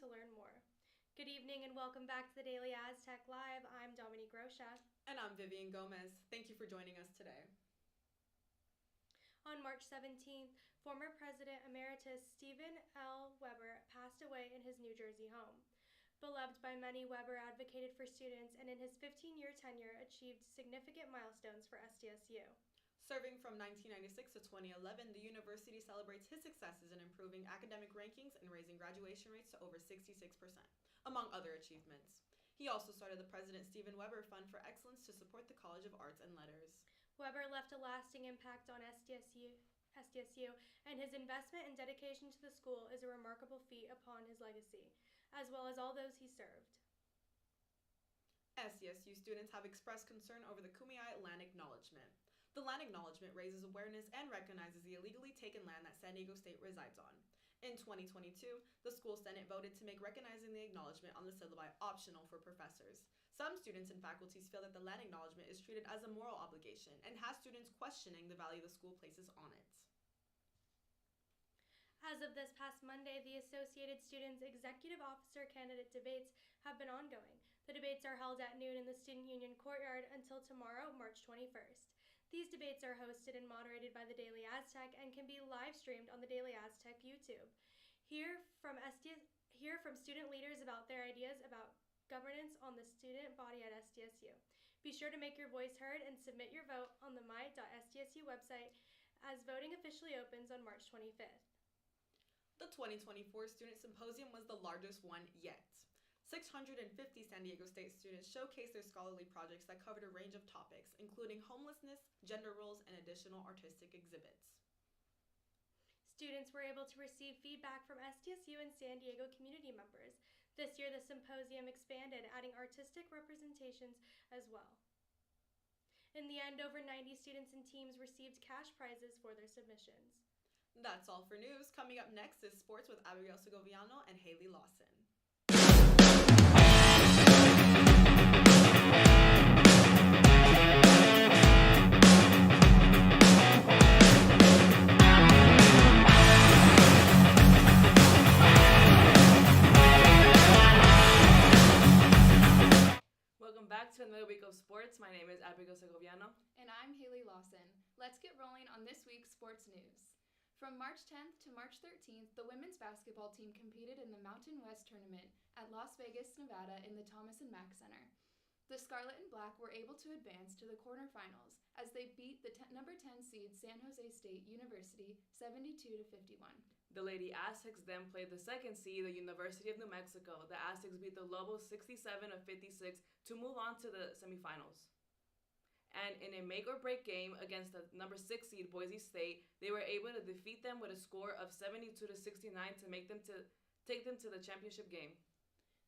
to learn more. Good evening and welcome back to the Daily Aztec Live. I'm Dominique Rocha. And I'm Vivian Gomez. Thank you for joining us today. On March 17th, former President Emeritus Stephen L. Weber passed away in his New Jersey home. Beloved by many, Weber advocated for students and in his 15-year tenure achieved significant milestones for SDSU. Serving from 1996 to 2011, the university celebrates his successes in improving academic rankings and raising graduation rates to over 66%, among other achievements. He also started the President Stephen Weber Fund for Excellence to support the College of Arts and Letters. Weber left a lasting impact on SDSU, and his investment and dedication to the school is a remarkable feat upon his legacy, as well as all those he served. SDSU students have expressed concern over the Kumeyaay Land Acknowledgement. The land acknowledgement raises awareness and recognizes the illegally taken land that San Diego State resides on. In 2022, the school senate voted to make recognizing the acknowledgement on the syllabi optional for professors. Some students and faculties feel that the land acknowledgement is treated as a moral obligation and has students questioning the value the school places on it. As of this past Monday, the Associated Students Executive Officer candidate debates have been ongoing. The debates are held at noon in the Student Union Courtyard until tomorrow, March 21st. These debates are hosted and moderated by the Daily Aztec and can be live streamed on the Daily Aztec YouTube. Hear from student leaders about their ideas about governance on the student body at SDSU. Be sure to make your voice heard and submit your vote on the my.sdsu website as voting officially opens on March 25th. The 2024 Student Symposium was the largest one yet. 650 San Diego State students showcased their scholarly projects that covered a range of topics, including homelessness, gender roles, and additional artistic exhibits. Students were able to receive feedback from SDSU and San Diego community members. This year, the symposium expanded, adding artistic representations as well. In the end, over 90 students and teams received cash prizes for their submissions. That's all for news. Coming up next is sports with Abigail Segoviano and Hayley Lawson. Welcome back to another week of sports. My name is Abigail Segoviano. And I'm Hayley Lawson. Let's get rolling on this week's sports news. From March 10th to March 13th, the women's basketball team competed in the Mountain West Tournament at Las Vegas, Nevada in the Thomas & Mack Center. The Scarlet and Black were able to advance to the quarterfinals as they beat the number 10 seed San Jose State University 72-51. The Lady Aztecs then played the second seed, the University of New Mexico. The Aztecs beat the Lobos 67-56 to move on to the semifinals. And in a make-or-break game against the number 6 seed Boise State, they were able to defeat them with a score of 72-69 to take them to the championship game.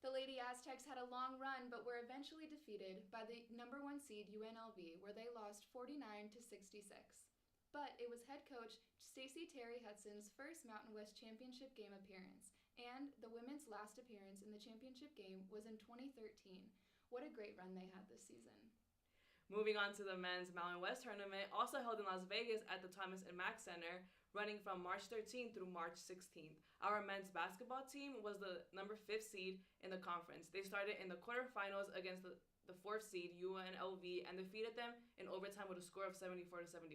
The Lady Aztecs had a long run but were eventually defeated by the number 1 seed UNLV, where they lost 49-66. But it was head coach Stacey Terry Hudson's first Mountain West Championship game appearance, and the women's last appearance in the championship game was in 2013. What a great run they had this season. Moving on to the men's Mountain West tournament, also held in Las Vegas at the Thomas & Mack Center, running from March 13th through March 16th. Our men's basketball team was the number 5th seed in the conference. They started in the quarterfinals against the 4th seed UNLV and defeated them in overtime with a score of 74-71.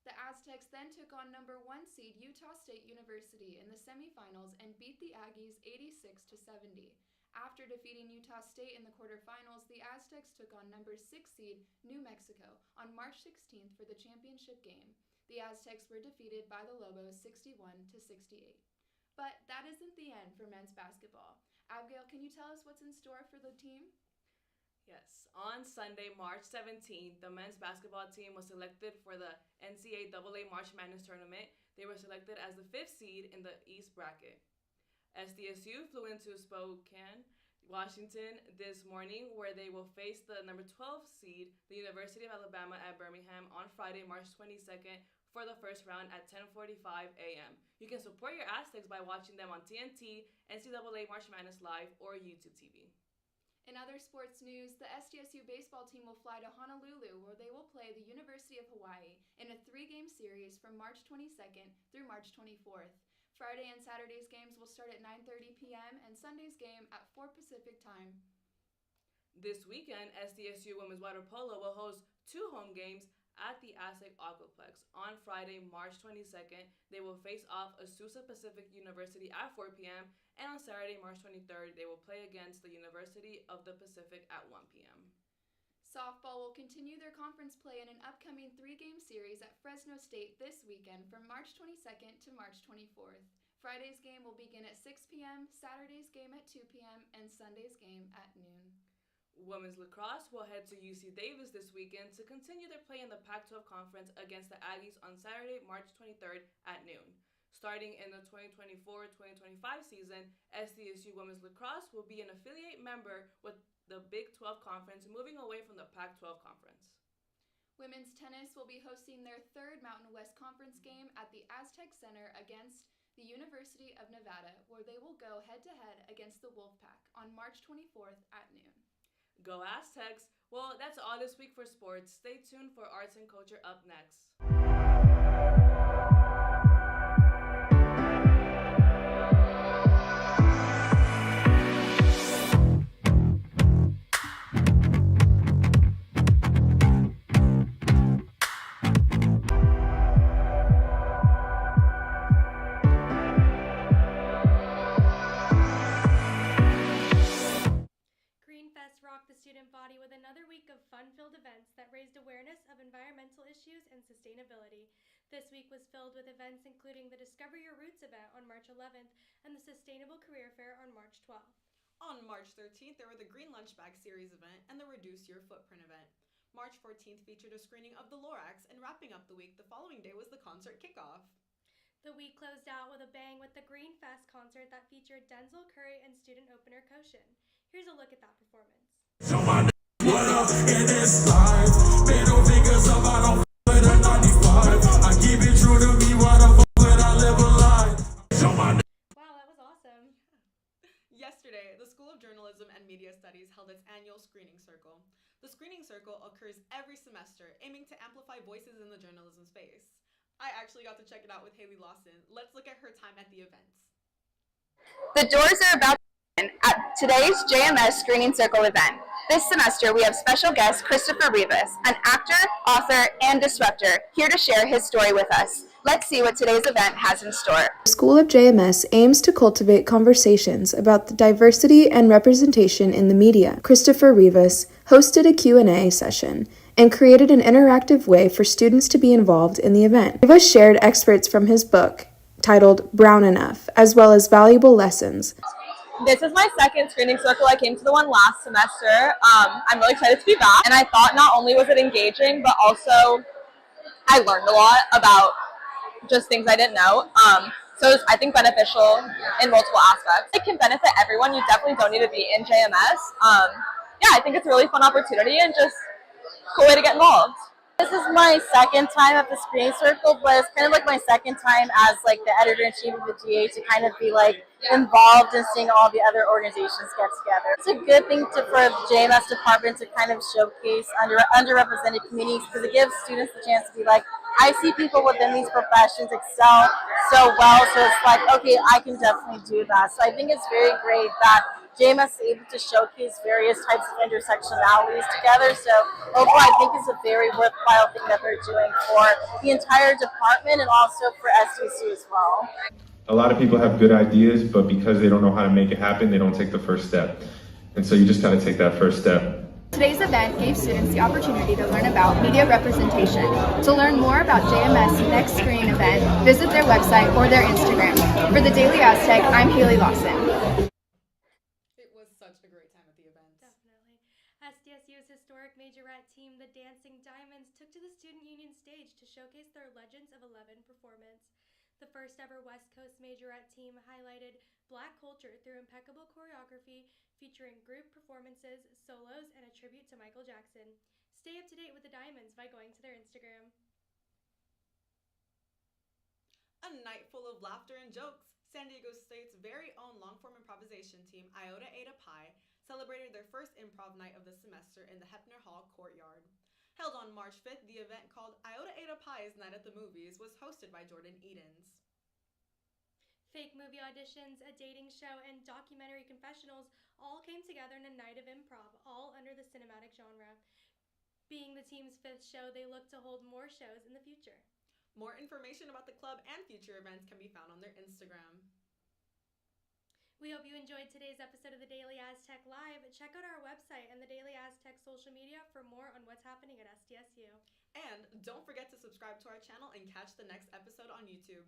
The Aztecs then took on number 1 seed Utah State University in the semifinals and beat the Aggies 86-70. After defeating Utah State in the quarterfinals, the Aztecs took on number 6 seed New Mexico on March 16th for the championship game. The Aztecs were defeated by the Lobos 61-68. But that isn't the end for men's basketball. Abigail, can you tell us what's in store for the team? Yes. On Sunday, March 17th, the men's basketball team was selected for the NCAA March Madness tournament. They were selected as the 5th seed in the East bracket. SDSU flew into Spokane, Washington this morning, where they will face the number 12 seed, the University of Alabama at Birmingham, on Friday, March 22nd for the first round at 10:45 a.m. You can support your Aztecs by watching them on TNT, NCAA March Madness Live, or YouTube TV. In other sports news, the SDSU baseball team will fly to Honolulu, where they will play the University of Hawaii in a 3-game series from March 22nd through March 24th. Friday and Saturday's games will start at 9:30 p.m. and Sunday's game at 4 Pacific time. This weekend, SDSU Women's Water Polo will host 2 home games at the Aztec Aquaplex. On Friday, March 22nd, they will face off Azusa Pacific University at 4 p.m. And on Saturday, March 23rd, they will play against the University of the Pacific at 1 p.m. Softball will continue their conference play in an upcoming 3-game series at Fresno State this weekend from March 22nd to March 24th. Friday's game will begin at 6 p.m., Saturday's game at 2 p.m., and Sunday's game at noon. Women's lacrosse will head to UC Davis this weekend to continue their play in the Pac-12 Conference against the Aggies on Saturday, March 23rd at noon. Starting in the 2024-2025 season, SDSU Women's Lacrosse will be an affiliate member with the Big 12 Conference, moving away from the Pac-12 Conference. Women's tennis will be hosting their 3rd Mountain West Conference game at the Aztec Center against the University of Nevada, where they will go head-to-head against the Wolfpack on March 24th at noon. Go Aztecs! Well, that's all this week for sports. Stay tuned for arts and culture up next. The student body with another week of fun-filled events that raised awareness of environmental issues and sustainability. This week was filled with events including the Discover Your Roots event on March 11th and the Sustainable Career Fair on March 12th. On March 13th, there were the Green Lunch Bag Series event and the Reduce Your Footprint event. March 14th featured a screening of The Lorax, and wrapping up the week, the following day was the concert kickoff. The week closed out with a bang with the Green Fest concert that featured Denzel Curry and student opener Koshin. Here's a look at that performance. So my what up in this life? Middle fingers up, I don't with a 95. I keep it true to me, what the fuck would I live a lie? So my wow, that was awesome. Yesterday, the School of Journalism and Media Studies held its annual Screening Circle. The Screening Circle occurs every semester, aiming to amplify voices in the journalism space. I actually got to check it out with Hayley Lawson. Let's look at her time at the events. The doors are about to open at today's JMS Screening Circle event. This semester, we have special guest Christopher Rivas, an actor, author, and disruptor, here to share his story with us. Let's see what today's event has in store. The School of JMS aims to cultivate conversations about the diversity and representation in the media. Christopher Rivas hosted a Q&A session and created an interactive way for students to be involved in the event. Rivas shared excerpts from his book, titled Brown Enough, as well as valuable lessons. This is my second screening circle. I came to the one last semester. I'm really excited to be back. And I thought not only was it engaging, but also I learned a lot about just things I didn't know. So it was, I think, beneficial in multiple aspects. It can benefit everyone. You definitely don't need to be in JMS. Yeah, I think it's a really fun opportunity and just a cool way to get involved. This is my second time at the Screening Circle, but it's kind of like my second time as like the editor-in-chief of the GA to kind of be like involved in seeing all the other organizations get together. It's a good thing for the JMS department to kind of showcase underrepresented communities because it gives students the chance to be like, I see people within these professions excel so well, so it's like, okay, I can definitely do that. So I think it's very great that JMS is able to showcase various types of intersectionalities together. So overall, I think it's a very worthwhile thing that they're doing for the entire department and also for SDSU as well. A lot of people have good ideas, but because they don't know how to make it happen, they don't take the first step. And so you just got to take that first step. Today's event gave students the opportunity to learn about media representation. To learn more about JMS' next screening event, visit their website or their Instagram. For the Daily Aztec, I'm Hayley Lawson. It was such a great time at the event. Definitely. SDSU's historic majorette team, the Dancing Diamonds, took to the Student Union stage to showcase their Legends of 11 performance. The first ever West Coast majorette team highlighted Black culture through impeccable choreography, featuring group performances, solos, and a tribute to Michael Jackson. Stay up to date with the Diamonds by going to their Instagram. A night full of laughter and jokes. San Diego State's very own long-form improvisation team, Iota Eta Pi, celebrated their first improv night of the semester in the Hepner Hall courtyard. Held on March 5th, the event called Iota Eta Pi's Night at the Movies was hosted by Jordan Edens. Fake movie auditions, a dating show, and documentary confessionals all came together in a night of improv, all under the cinematic genre. Being the team's 5th show, they look to hold more shows in the future. More information about the club and future events can be found on their Instagram. We hope you enjoyed today's episode of the Daily Aztec Live. Check out our website and the Daily Aztec social media for more on what's happening at SDSU. And don't forget to subscribe to our channel and catch the next episode on YouTube.